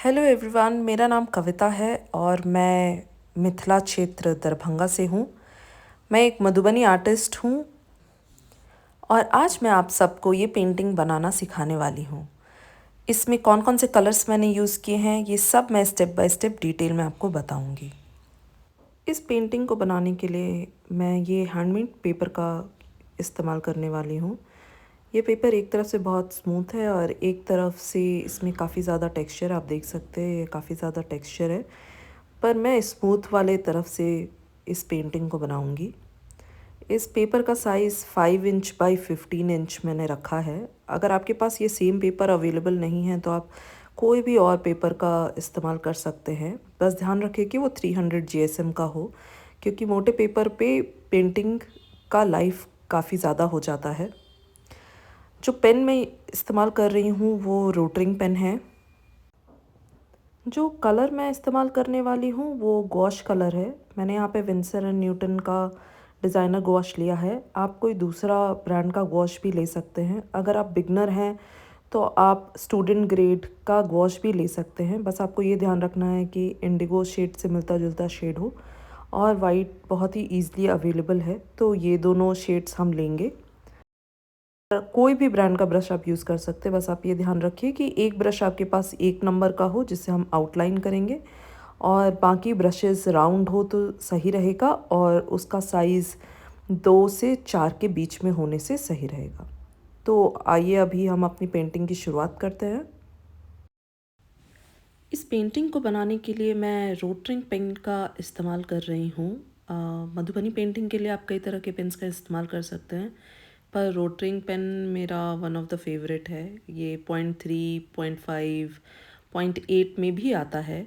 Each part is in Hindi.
हेलो एवरीवन, मेरा नाम कविता है और मैं मिथिला क्षेत्र दरभंगा से हूँ। मैं एक मधुबनी आर्टिस्ट हूँ और आज मैं आप सबको ये पेंटिंग बनाना सिखाने वाली हूँ। इसमें कौन कौन से कलर्स मैंने यूज़ किए हैं ये सब मैं स्टेप बाय स्टेप डिटेल में आपको बताऊँगी। इस पेंटिंग को बनाने के लिए मैं ये हैंडमेड पेपर का इस्तेमाल करने वाली हूँ। ये पेपर एक तरफ से बहुत स्मूथ है और एक तरफ से इसमें काफ़ी ज़्यादा टेक्सचर, आप देख सकते हैं ये काफ़ी ज़्यादा टेक्सचर है, पर मैं स्मूथ वाले तरफ से इस पेंटिंग को बनाऊंगी। इस पेपर का साइज़ 5 इंच बाई 15 इंच मैंने रखा है। अगर आपके पास ये सेम पेपर अवेलेबल नहीं है तो आप कोई भी और पेपर का इस्तेमाल कर सकते हैं। बस ध्यान रखें कि वो 300 GSM का हो, क्योंकि मोटे पेपर पे पेंटिंग का लाइफ काफ़ी ज़्यादा हो जाता है। जो पेन मैं इस्तेमाल कर रही हूँ वो रोटरिंग पेन है। जो कलर मैं इस्तेमाल करने वाली हूँ वो गॉश कलर है। मैंने यहाँ पे विंसर एंड न्यूटन का डिज़ाइनर गॉश लिया है। आप कोई दूसरा ब्रांड का गॉश भी ले सकते हैं। अगर आप बिगनर हैं तो आप स्टूडेंट ग्रेड का गॉश भी ले सकते हैं। बस आपको ये ध्यान रखना है कि इंडिगो शेड से मिलता जुलता शेड हो और वाइट बहुत ही ईज़िली अवेलेबल है, तो ये दोनों शेड्स हम लेंगे। कोई भी ब्रांड का ब्रश आप यूज़ कर सकते हैं। बस आप ये ध्यान रखिए कि एक ब्रश आपके पास 1 नंबर का हो जिससे हम आउटलाइन करेंगे, और बाकी ब्रशेस राउंड हो तो सही रहेगा और उसका साइज़ 2 से 4 के बीच में होने से सही रहेगा। तो आइए अभी हम अपनी पेंटिंग की शुरुआत करते हैं। इस पेंटिंग को बनाने के लिए मैं रोटरिंग पेन का इस्तेमाल कर रही हूँ। मधुबनी पेंटिंग के लिए आप कई तरह के पेन्स का इस्तेमाल कर सकते हैं, पर रोटरिंग पेन मेरा वन ऑफ द फेवरेट है। ये 0.3, 0.5, 0.8 में भी आता है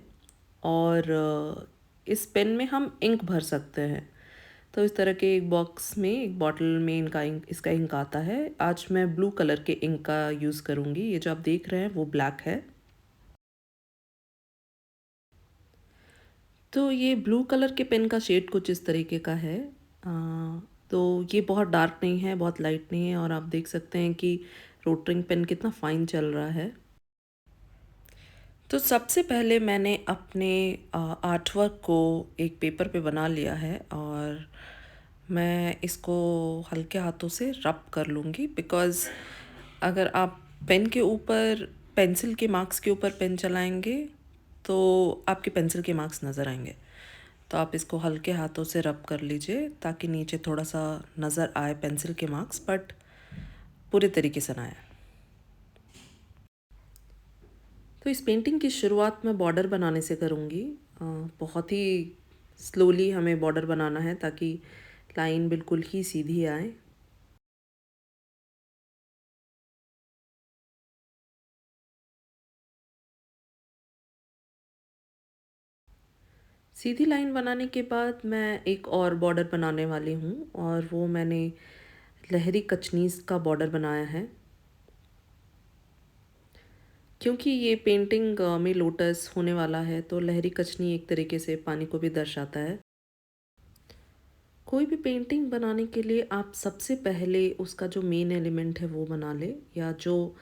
और इस पेन में हम इंक भर सकते हैं। तो इस तरह के एक बॉक्स में, एक बॉटल में इसका इंक आता है। आज मैं ब्लू कलर के इंक का यूज़ करूँगी। ये जो आप देख रहे हैं वो ब्लैक है। तो ये ब्लू कलर के पेन का शेड कुछ इस तरीके का है। तो ये बहुत डार्क नहीं है, बहुत लाइट नहीं है, और आप देख सकते हैं कि रोटरिंग पेन कितना फाइन चल रहा है। तो सबसे पहले मैंने अपने आर्ट वर्क को एक पेपर पे बना लिया है और मैं इसको हल्के हाथों से रब कर लूँगी, बिकॉज़ अगर आप पेन के ऊपर, पेंसिल के मार्क्स के ऊपर पेन चलाएंगे तो आपके पेंसिल के मार्क्स नज़र आएंगे। तो आप इसको हल्के हाथों से रब कर लीजिए ताकि नीचे थोड़ा सा नज़र आए पेंसिल के मार्क्स, बट पूरे तरीके से ना आए। तो इस पेंटिंग की शुरुआत मैं बॉर्डर बनाने से करूँगी। बहुत ही स्लोली हमें बॉर्डर बनाना है ताकि लाइन बिल्कुल ही सीधी आए। सीधी लाइन बनाने के बाद मैं एक और बॉर्डर बनाने वाली हूँ, और वो मैंने लहरी कचनीज़ का बॉर्डर बनाया है। क्योंकि ये पेंटिंग में लोटस होने वाला है तो लहरी कचनी एक तरीके से पानी को भी दर्शाता है। कोई भी पेंटिंग बनाने के लिए आप सबसे पहले उसका जो मेन एलिमेंट है वो बना ले, या जो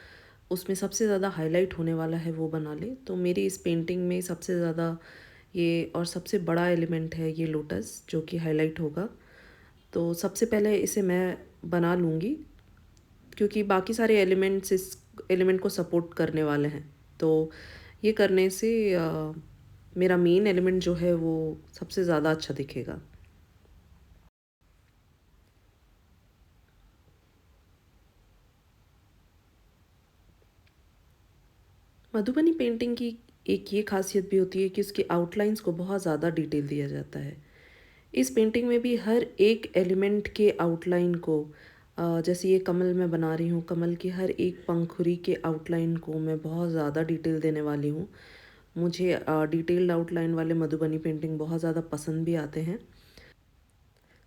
उसमें सबसे ज़्यादा हाईलाइट होने वाला है वो बना ले। तो मेरी इस पेंटिंग में सबसे ज़्यादा ये और सबसे बड़ा एलिमेंट है ये लोटस, जो कि हाईलाइट होगा। तो सबसे पहले इसे मैं बना लूँगी, क्योंकि बाकी सारे एलिमेंट्स इस एलिमेंट को सपोर्ट करने वाले हैं। तो ये करने से मेरा मेन एलिमेंट जो है वो सबसे ज़्यादा अच्छा दिखेगा। मधुबनी पेंटिंग की एक ये खासियत भी होती है कि उसकी आउटलाइंस को बहुत ज़्यादा डिटेल दिया जाता है। इस पेंटिंग में भी हर एक एलिमेंट के आउटलाइन को, जैसे ये कमल मैं बना रही हूँ, कमल की हर एक पंखुड़ी के आउटलाइन को मैं बहुत ज़्यादा डिटेल देने वाली हूँ। मुझे डिटेल्ड आउटलाइन वाले मधुबनी पेंटिंग बहुत ज़्यादा पसंद भी आते हैं।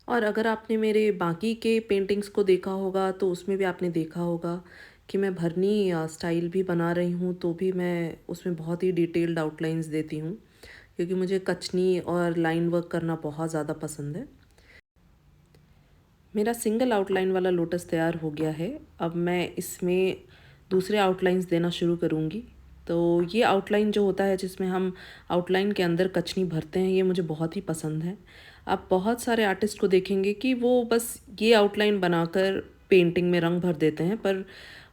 और अगर आपने मेरे बाकी के पेंटिंग्स को देखा होगा तो उसमें भी आपने देखा होगा कि मैं भरनी स्टाइल भी बना रही हूँ, तो भी मैं उसमें बहुत ही डिटेल्ड आउटलाइंस देती हूँ, क्योंकि मुझे कचनी और लाइन वर्क करना बहुत ज़्यादा पसंद है। मेरा सिंगल आउटलाइन वाला लोटस तैयार हो गया है। अब मैं इसमें दूसरे आउटलाइंस देना शुरू करूँगी। तो ये आउटलाइन जो होता है जिसमें हम आउटलाइन के अंदर कचनी भरते हैं, ये मुझे बहुत ही पसंद है। आप बहुत सारे आर्टिस्ट को देखेंगे कि वो बस ये आउटलाइन बनाकर पेंटिंग में रंग भर देते हैं, पर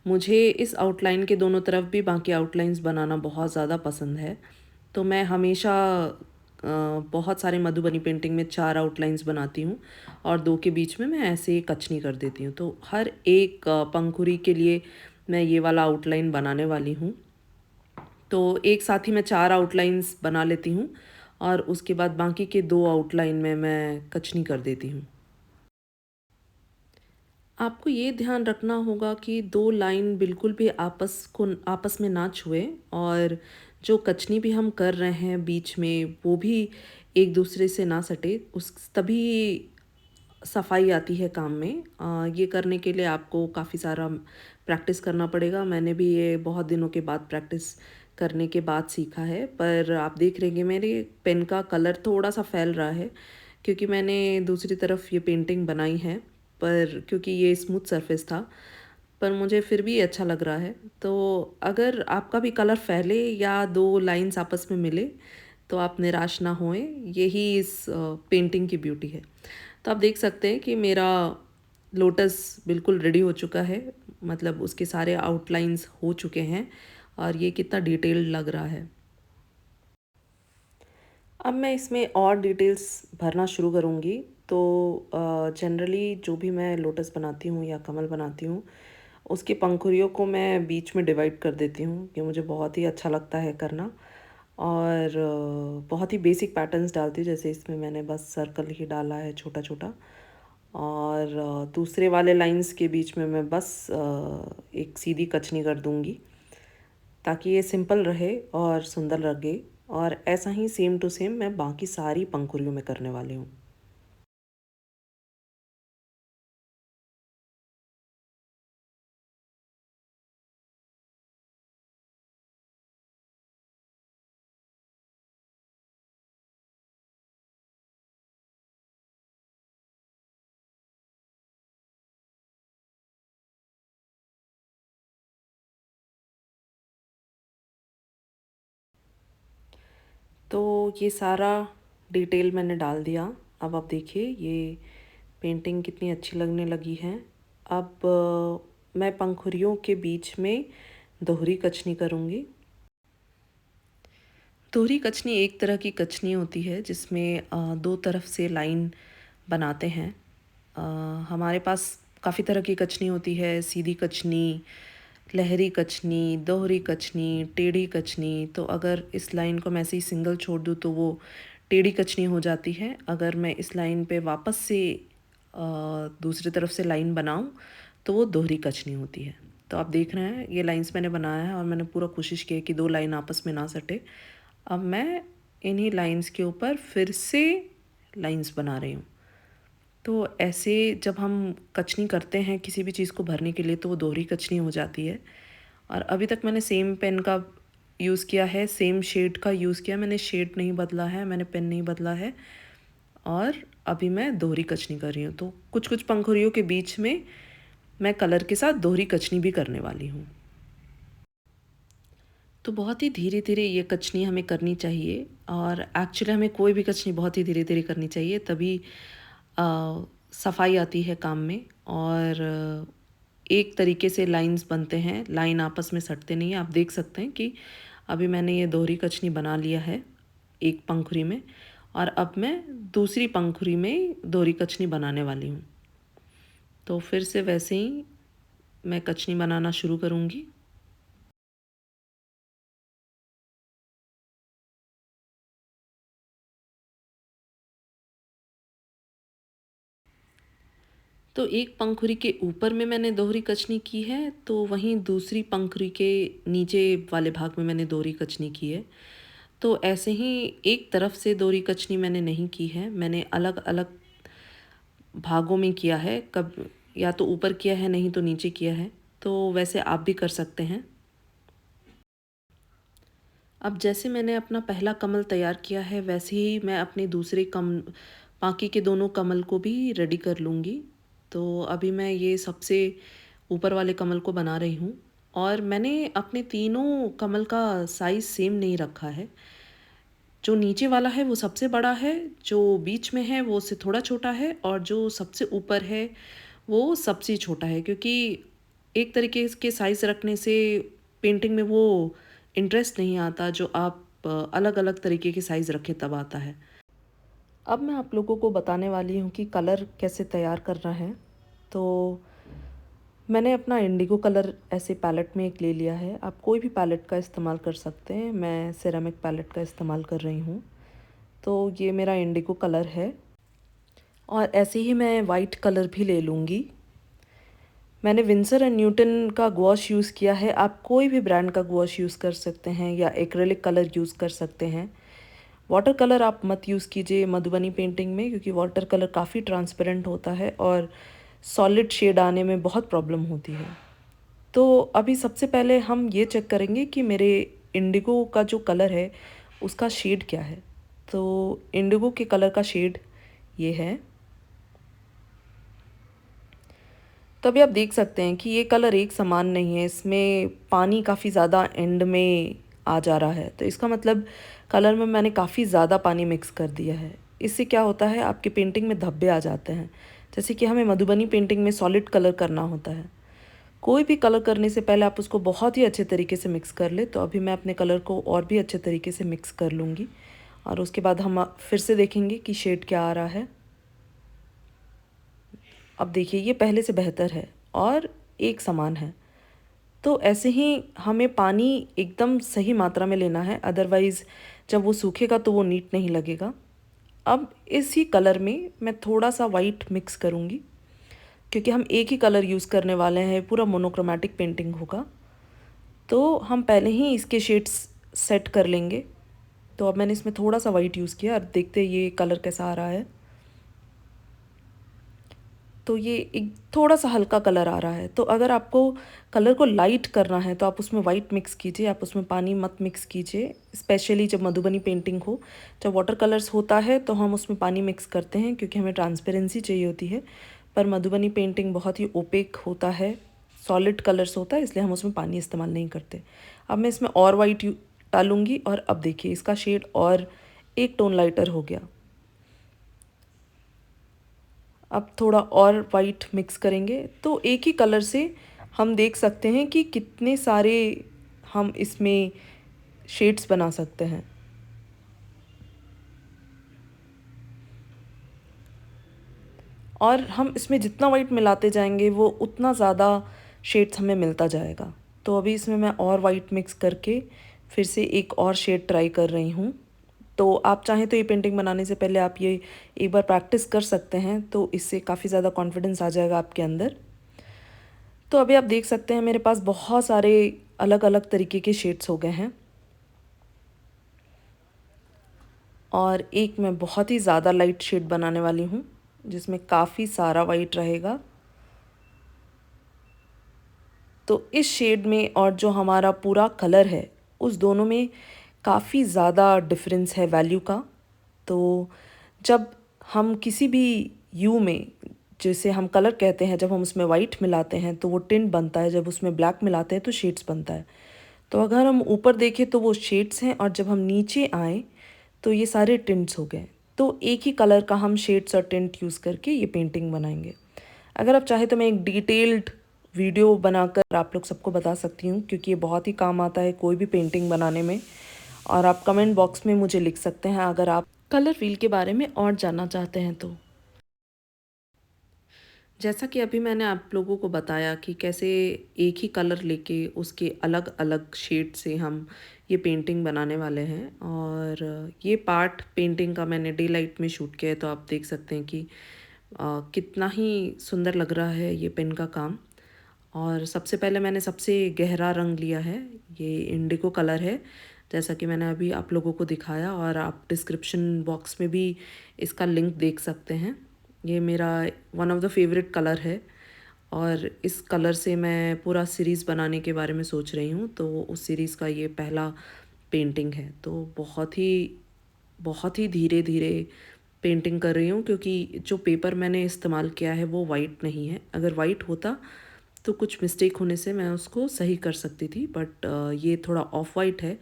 मुझे इस आउटलाइन के दोनों तरफ भी बाकी आउटलाइंस बनाना बहुत ज़्यादा पसंद है। तो मैं हमेशा बहुत सारे मधुबनी पेंटिंग में 4 आउटलाइंस बनाती हूँ और 2 के बीच में मैं ऐसे कचनी कर देती हूँ। तो हर एक पंखुड़ी के लिए मैं ये वाला आउटलाइन बनाने वाली हूँ। तो एक साथ ही मैं 4 आउटलाइंस बना लेती हूँ और उसके बाद बाकी के 2 आउटलाइन में मैं कचनी कर देती हूँ। आपको ये ध्यान रखना होगा कि 2 लाइन बिल्कुल भी आपस में ना छुए, और जो कचनी भी हम कर रहे हैं बीच में वो भी एक दूसरे से ना सटे, उस तभी सफाई आती है काम में। ये करने के लिए आपको काफ़ी सारा प्रैक्टिस करना पड़ेगा। मैंने भी ये बहुत दिनों के बाद प्रैक्टिस करने के बाद सीखा है। पर आप देख रहे हैं मेरे पेन का कलर थोड़ा सा फैल रहा है क्योंकि मैंने दूसरी तरफ ये पेंटिंग बनाई है, पर क्योंकि ये स्मूथ सरफेस था, पर मुझे फिर भी अच्छा लग रहा है। तो अगर आपका भी कलर फैले या 2 लाइंस आपस में मिले तो आप निराश ना होएं, यही इस पेंटिंग की ब्यूटी है। तो आप देख सकते हैं कि मेरा लोटस बिल्कुल रेडी हो चुका है, मतलब उसके सारे आउटलाइंस हो चुके हैं और ये कितना डिटेल्ड लग रहा है। अब मैं इसमें और डिटेल्स भरना शुरू करूँगी। तो जनरली जो भी मैं लोटस बनाती हूँ या कमल बनाती हूँ, उसकी पंखुड़ियों को मैं बीच में डिवाइड कर देती हूँ, ये मुझे बहुत ही अच्छा लगता है करना। और बहुत ही बेसिक पैटर्न्स डालती हूँ, जैसे इसमें मैंने बस सर्कल ही डाला है छोटा छोटा, और दूसरे वाले लाइंस के बीच में मैं बस एक सीधी कचनी कर दूँगी ताकि ये सिंपल रहे और सुंदर लगे। और ऐसा ही सेम टू सेम मैं बाकी सारी पंखुड़ियों में करने वाली हूँ। तो ये सारा डिटेल मैंने डाल दिया। अब आप देखिए ये पेंटिंग कितनी अच्छी लगने लगी है। अब मैं पंखुड़ियों के बीच में दोहरी कचनी करूँगी। दोहरी कचनी एक तरह की कचनी होती है जिसमें दो तरफ से लाइन बनाते हैं। अ, हमारे पास काफ़ी तरह की कचनी होती है, सीधी कचनी, लहरी कचनी, दोहरी कचनी, टेढ़ी कचनी। तो अगर इस लाइन को मैं ऐसे ही सिंगल छोड़ दूँ तो वो टेढ़ी कचनी हो जाती है। अगर मैं इस लाइन पे वापस से दूसरी तरफ से लाइन बनाऊँ तो वो दोहरी कचनी होती है। तो आप देख रहे हैं ये लाइंस मैंने बनाया है और मैंने पूरा कोशिश की है कि 2 लाइन आपस में ना सटे। अब मैं इन्हीं लाइंस के ऊपर फिर से लाइंस बना रही हूँ। तो ऐसे जब हम कचनी करते हैं किसी भी चीज़ को भरने के लिए तो वो दोहरी कचनी हो जाती है। और अभी तक मैंने सेम पेन का यूज़ किया है, सेम शेड का यूज़ किया, मैंने शेड नहीं बदला है, मैंने पेन नहीं बदला है। और अभी मैं दोहरी कचनी कर रही हूँ। तो कुछ कुछ पंखुड़ियों के बीच में मैं कलर के साथ दोहरी कचनी भी करने वाली हूँ। तो बहुत ही धीरे धीरे ये कचनी हमें करनी चाहिए, और एक्चुअली हमें कोई भी कचनी बहुत ही धीरे धीरे करनी चाहिए, तभी सफाई आती है काम में। और एक तरीके से लाइंस बनते हैं, लाइन आपस में सटते नहीं हैं। आप देख सकते हैं कि अभी मैंने ये दोहरी कचनी बना लिया है एक पंखुड़ी में, और अब मैं दूसरी पंखुड़ी में दोहरी कचनी बनाने वाली हूँ। तो फिर से वैसे ही मैं कचनी बनाना शुरू करूँगी। तो एक पंखुड़ी के ऊपर में मैंने दोहरी कचनी की है, तो वहीं दूसरी पंखुड़ी के नीचे वाले भाग में मैंने दोहरी कचनी की है। तो ऐसे ही एक तरफ से दोहरी कचनी मैंने नहीं की है, मैंने अलग अलग भागों में किया है। कब या तो ऊपर किया है, नहीं तो नीचे किया है। तो वैसे आप भी कर सकते हैं। अब जैसे मैंने अपना पहला कमल तैयार किया है, वैसे ही मैं अपने दूसरे बाकी के दोनों कमल को भी रेडी कर लूँगी। तो अभी मैं ये सबसे ऊपर वाले कमल को बना रही हूँ। और मैंने अपने तीनों कमल का साइज़ सेम नहीं रखा है। जो नीचे वाला है वो सबसे बड़ा है, जो बीच में है वो उससे थोड़ा छोटा है और जो सबसे ऊपर है वो सबसे छोटा है, क्योंकि एक तरीके के साइज़ रखने से पेंटिंग में वो इंटरेस्ट नहीं आता जो आप अलग अलग तरीके के साइज़ रखें तब आता है। अब मैं आप लोगों को बताने वाली हूँ कि कलर कैसे तैयार करना है। तो मैंने अपना इंडिगो कलर ऐसे पैलेट में एक ले लिया है। आप कोई भी पैलेट का इस्तेमाल कर सकते हैं, मैं सिरेमिक पैलेट का इस्तेमाल कर रही हूँ। तो ये मेरा इंडिगो कलर है और ऐसे ही मैं वाइट कलर भी ले लूँगी। मैंने विंसर एंड न्यूटन का गॉश यूज़ किया है। आप कोई भी ब्रांड का गॉश यूज़ कर सकते हैं या एक्रेलिक कलर यूज़ कर सकते हैं। वाटर कलर आप मत यूज़ कीजिए मधुबनी पेंटिंग में, क्योंकि वाटर कलर काफ़ी ट्रांसपेरेंट होता है और सॉलिड शेड आने में बहुत प्रॉब्लम होती है। तो अभी सबसे पहले हम ये चेक करेंगे कि मेरे इंडिगो का जो कलर है उसका शेड क्या है। तो इंडिगो के कलर का शेड ये है। तो अभी आप देख सकते हैं कि ये कलर एक समान नहीं है, इसमें पानी काफ़ी ज़्यादा एंड में आ जा रहा है। तो इसका मतलब कलर में मैंने काफ़ी ज़्यादा पानी मिक्स कर दिया है। इससे क्या होता है, आपकी पेंटिंग में धब्बे आ जाते हैं। जैसे कि हमें मधुबनी पेंटिंग में सॉलिड कलर करना होता है। कोई भी कलर करने से पहले आप उसको बहुत ही अच्छे तरीके से मिक्स कर ले। तो अभी मैं अपने कलर को और भी अच्छे तरीके से मिक्स कर लूँगी और उसके बाद हम फिर से देखेंगे कि शेड क्या आ रहा है। अब देखिए ये पहले से बेहतर है और एक समान है। तो ऐसे ही हमें पानी एकदम सही मात्रा में लेना है, अदरवाइज़ जब वो सूखेगा तो वो नीट नहीं लगेगा। अब इसी कलर में मैं थोड़ा सा वाइट मिक्स करूँगी, क्योंकि हम एक ही कलर यूज़ करने वाले हैं, पूरा मोनोक्रोमैटिक पेंटिंग होगा। तो हम पहले ही इसके शेड्स सेट कर लेंगे। तो अब मैंने इसमें थोड़ा सा वाइट यूज़ किया और देखते ये कलर कैसा आ रहा है। तो ये एक थोड़ा सा हल्का कलर आ रहा है। तो अगर आपको कलर को लाइट करना है तो आप उसमें वाइट मिक्स कीजिए, आप उसमें पानी मत मिक्स कीजिए। स्पेशली जब मधुबनी पेंटिंग हो, जब वाटर कलर्स होता है तो हम उसमें पानी मिक्स करते हैं, क्योंकि हमें ट्रांसपेरेंसी चाहिए होती है। पर मधुबनी पेंटिंग बहुत ही ओपेक होता है, सॉलिड कलर्स होता है, इसलिए हम उसमें पानी इस्तेमाल नहीं करते। अब मैं इसमें और वाइट डालूँगी और अब देखिए इसका शेड और एक टोन लाइटर हो गया। अब थोड़ा और वाइट मिक्स करेंगे तो एक ही कलर से हम देख सकते हैं कि कितने सारे हम इसमें शेड्स बना सकते हैं। और हम इसमें जितना वाइट मिलाते जाएंगे वो उतना ज़्यादा शेड्स हमें मिलता जाएगा। तो अभी इसमें मैं और वाइट मिक्स करके फिर से एक और शेड ट्राई कर रही हूँ। तो आप चाहें तो ये पेंटिंग बनाने से पहले आप ये एक बार प्रैक्टिस कर सकते हैं, तो इससे काफ़ी ज़्यादा कॉन्फिडेंस आ जाएगा आपके अंदर। तो अभी आप देख सकते हैं मेरे पास बहुत सारे अलग अलग तरीके के शेड्स हो गए हैं और एक मैं बहुत ही ज़्यादा लाइट शेड बनाने वाली हूँ जिसमें काफ़ी सारा वाइट रहेगा। तो इस शेड में और जो हमारा पूरा कलर है उस दोनों में काफ़ी ज़्यादा डिफरेंस है वैल्यू का। तो जब हम किसी भी यू में, जैसे हम कलर कहते हैं, जब हम उसमें वाइट मिलाते हैं तो वो टिंट बनता है, जब उसमें ब्लैक मिलाते हैं तो शेड्स बनता है। तो अगर हम ऊपर देखें तो वो शेड्स हैं और जब हम नीचे आए तो ये सारे टिंट्स हो गए। तो एक ही कलर का हम शेड्स और टिंट यूज़ करके ये पेंटिंग बनाएंगे। अगर आप चाहें तो मैं एक डिटेल्ड वीडियो बनाकर आप लोग सबको बता सकती हूँ, क्योंकि ये बहुत ही काम आता है कोई भी पेंटिंग बनाने में। और आप कमेंट बॉक्स में मुझे लिख सकते हैं अगर आप कलर व्हील के बारे में और जानना चाहते हैं तो। जैसा कि अभी मैंने आप लोगों को बताया कि कैसे एक ही कलर लेके उसके अलग अलग शेड से हम ये पेंटिंग बनाने वाले हैं। और ये पार्ट पेंटिंग का मैंने डे लाइट में शूट किया है, तो आप देख सकते हैं कि कितना ही सुंदर लग रहा है ये पेन का काम। और सबसे पहले मैंने सबसे गहरा रंग लिया है, ये इंडिगो कलर है, जैसा कि मैंने अभी आप लोगों को दिखाया। और आप डिस्क्रिप्शन बॉक्स में भी इसका लिंक देख सकते हैं। ये मेरा one of the favourite colour है और इस कलर से मैं पूरा सीरीज़ बनाने के बारे में सोच रही हूँ। तो उस सीरीज़ का ये पहला पेंटिंग है। तो बहुत ही धीरे धीरे पेंटिंग कर रही हूँ, क्योंकि जो पेपर मैंने इस्तेमाल किया है वो वाइट नहीं है। अगर वाइट होता तो कुछ मिस्टेक होने से मैं उसको सही कर सकती थी, बट ये थोड़ा ऑफ वाइट है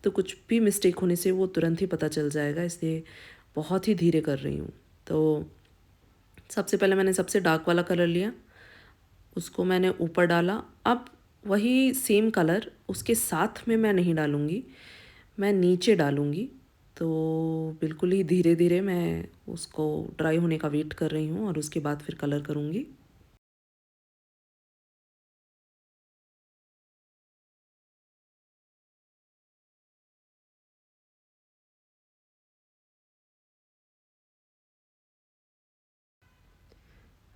तो कुछ भी मिस्टेक होने से वो तुरंत ही पता चल जाएगा, इसलिए बहुत ही धीरे कर रही हूँ। तो सबसे पहले मैंने सबसे डार्क वाला कलर लिया, उसको मैंने ऊपर डाला। अब वही सेम कलर उसके साथ में मैं नहीं डालूँगी, मैं नीचे डालूँगी। तो बिल्कुल ही धीरे धीरे मैं उसको ड्राई होने का वेट कर रही हूँ और उसके बाद फिर कलर करूँगी।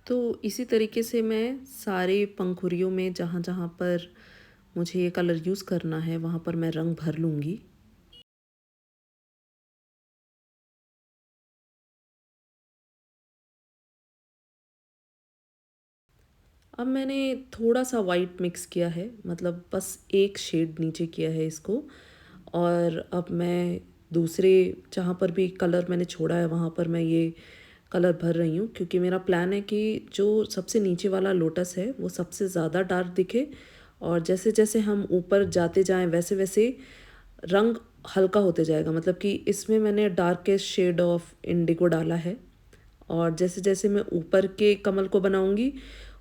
तो इसी तरीके से मैं सारे पंखुड़ियों में जहाँ जहाँ पर मुझे ये कलर यूज़ करना है वहाँ पर मैं रंग भर लूँगी। अब मैंने थोड़ा सा वाइट मिक्स किया है, मतलब बस एक शेड नीचे किया है इसको। और अब मैं दूसरे जहाँ पर भी कलर मैंने छोड़ा है वहाँ पर मैं ये कलर भर रही हूँ, क्योंकि मेरा प्लान है कि जो सबसे नीचे वाला लोटस है वो सबसे ज़्यादा डार्क दिखे, और जैसे जैसे हम ऊपर जाते जाएं वैसे वैसे रंग हल्का होते जाएगा। मतलब कि इसमें मैंने डार्केस्ट शेड ऑफ इंडिगो डाला है, और जैसे जैसे मैं ऊपर के कमल को बनाऊंगी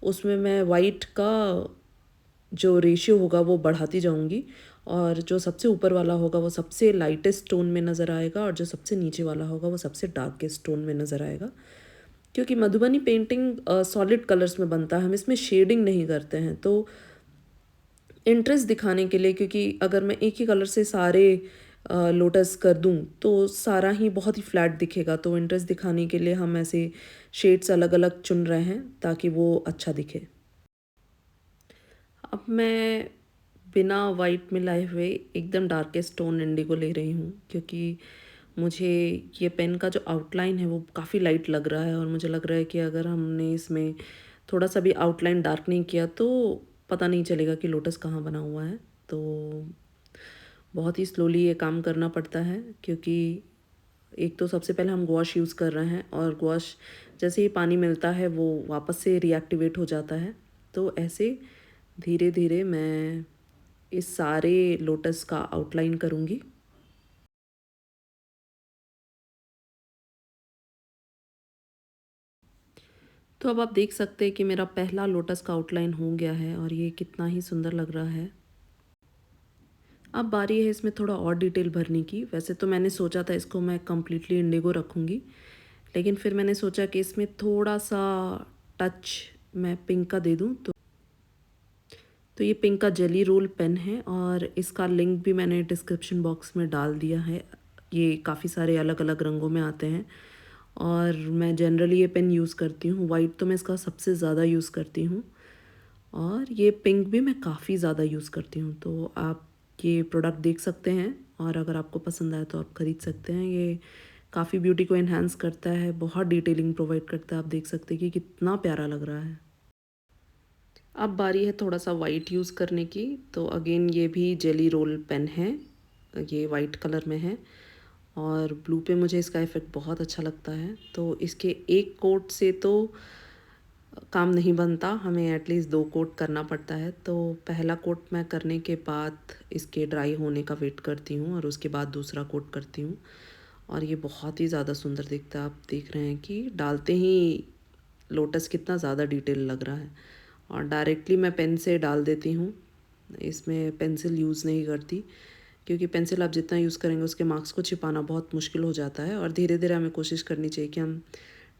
उसमें मैं वाइट का जो रेशियो होगा वो बढ़ाती जाऊंगी, और जो सबसे ऊपर वाला होगा वो सबसे लाइटेस्ट टोन में नज़र आएगा और जो सबसे नीचे वाला होगा वो सबसे डार्केस्ट टोन में नज़र आएगा। क्योंकि मधुबनी पेंटिंग सॉलिड कलर्स में बनता है, हम इसमें शेडिंग नहीं करते हैं। तो इंटरेस्ट दिखाने के लिए, क्योंकि अगर मैं एक ही कलर से सारे लोटस कर दूं तो सारा ही बहुत ही फ्लैट दिखेगा, तो इंटरेस्ट दिखाने के लिए हम ऐसे शेड्स अलग अलग चुन रहे हैं ताकि वो अच्छा दिखे। अब मैं बिना वाइट मिलाए हुए एकदम डार्केस्ट टोन इंडिगो ले रही हूँ, क्योंकि मुझे ये पेन का जो आउटलाइन है वो काफ़ी लाइट लग रहा है, और मुझे लग रहा है कि अगर हमने इसमें थोड़ा सा भी आउटलाइन डार्क नहीं किया तो पता नहीं चलेगा कि लोटस कहाँ बना हुआ है। तो बहुत ही स्लोली ये काम करना पड़ता है, क्योंकि एक तो सबसे पहले हम गॉश यूज़ कर रहे हैं, और गॉश जैसे ही पानी मिलता है वो वापस से रिएक्टिवेट हो जाता है। तो ऐसे धीरे धीरे मैं इस सारे लोटस का आउटलाइन करूँगी। तो अब आप देख सकते हैं कि मेरा पहला लोटस का आउटलाइन हो गया है और ये कितना ही सुंदर लग रहा है। अब बारी है इसमें थोड़ा और डिटेल भरने की। वैसे तो मैंने सोचा था इसको मैं कम्प्लीटली इंडिगो रखूँगी, लेकिन फिर मैंने सोचा कि इसमें थोड़ा सा टच मैं पिंक का दे दूँ। तो ये पिंक का जेली रोल पेन है, और इसका लिंक भी मैंने डिस्क्रिप्शन बॉक्स में डाल दिया है। ये काफ़ी सारे अलग अलग रंगों में आते हैं, और मैं जनरली ये पेन यूज़ करती हूँ। वाइट तो मैं इसका सबसे ज़्यादा यूज़ करती हूँ, और ये पिंक भी मैं काफ़ी ज़्यादा यूज़ करती हूँ। तो आप ये प्रोडक्ट देख सकते हैं, और अगर आपको पसंद आए तो आप ख़रीद सकते हैं। ये काफ़ी ब्यूटी को इन्हांस करता है, बहुत डिटेलिंग प्रोवाइड करता है। आप देख सकते हैं कि कितना प्यारा लग रहा है। अब बारी है थोड़ा सा वाइट यूज़ करने की। तो अगेन ये भी जेली रोल पेन है, ये वाइट कलर में है, और ब्लू पे मुझे इसका इफ़ेक्ट बहुत अच्छा लगता है। तो इसके एक कोट से तो काम नहीं बनता, हमें एटलीस्ट 2 कोट करना पड़ता है। तो पहला कोट मैं करने के बाद इसके ड्राई होने का वेट करती हूँ, और उसके बाद दूसरा कोट करती हूँ, और ये बहुत ही ज़्यादा सुंदर दिखता है। आप देख रहे हैं कि डालते ही लोटस कितना ज़्यादा डिटेल लग रहा है। और डायरेक्टली मैं पेन से डाल देती हूँ, इसमें पेंसिल यूज़ नहीं करती, क्योंकि पेंसिल आप जितना यूज़ करेंगे उसके मार्क्स को छिपाना बहुत मुश्किल हो जाता है, और धीरे धीरे हमें कोशिश करनी चाहिए कि हम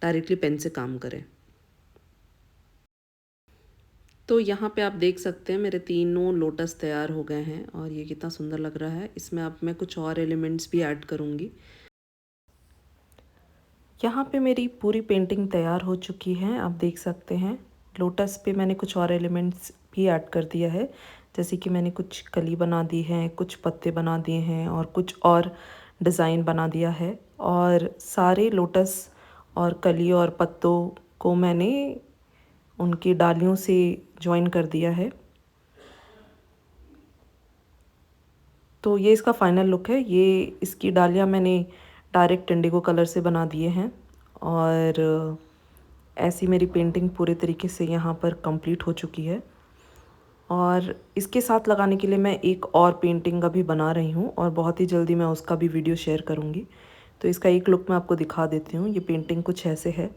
डायरेक्टली पेन से काम करें। तो यहाँ पे आप देख सकते हैं मेरे तीनों लोटस तैयार हो गए हैं, और ये कितना सुंदर लग रहा है। इसमें अब मैं कुछ और एलिमेंट्स भी ऐड करूँगी। यहाँ पे मेरी पूरी पेंटिंग तैयार हो चुकी है, आप देख सकते हैं। लोटस पे मैंने कुछ और एलिमेंट्स भी ऐड कर दिया है, जैसे कि मैंने कुछ कली बना दी है, कुछ पत्ते बना दिए हैं, और कुछ और डिज़ाइन बना दिया है। और सारे लोटस और कली और पत्तों को मैंने उनकी डालियों से जॉइन कर दिया है। तो ये इसका फाइनल लुक है। ये इसकी डालियाँ मैंने डायरेक्ट इंडिगो कलर से बना दिए हैं, और ऐसी मेरी पेंटिंग पूरे तरीके से यहाँ पर कंप्लीट हो चुकी है। और इसके साथ लगाने के लिए मैं एक और पेंटिंग अभी बना रही हूँ और बहुत ही जल्दी मैं उसका भी वीडियो शेयर करूँगी। तो इसका एक लुक मैं आपको दिखा देती हूँ। ये पेंटिंग कुछ ऐसे है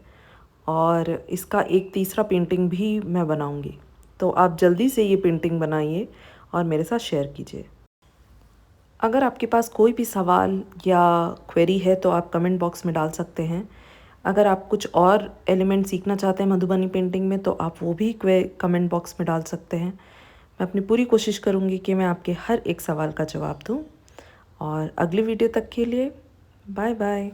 और इसका एक तीसरा पेंटिंग भी मैं बनाऊँगी। तो आप जल्दी से ये पेंटिंग बनाइए और मेरे साथ शेयर कीजिए। अगर आपके पास कोई भी सवाल या क्वेरी है तो आप कमेंट बॉक्स में डाल सकते हैं। अगर आप कुछ और एलिमेंट सीखना चाहते हैं मधुबनी पेंटिंग में तो आप वो भी कमेंट बॉक्स में डाल सकते हैं। मैं अपनी पूरी कोशिश करूँगी कि मैं आपके हर एक सवाल का जवाब दूँ। और अगली वीडियो तक के लिए बाय बाय।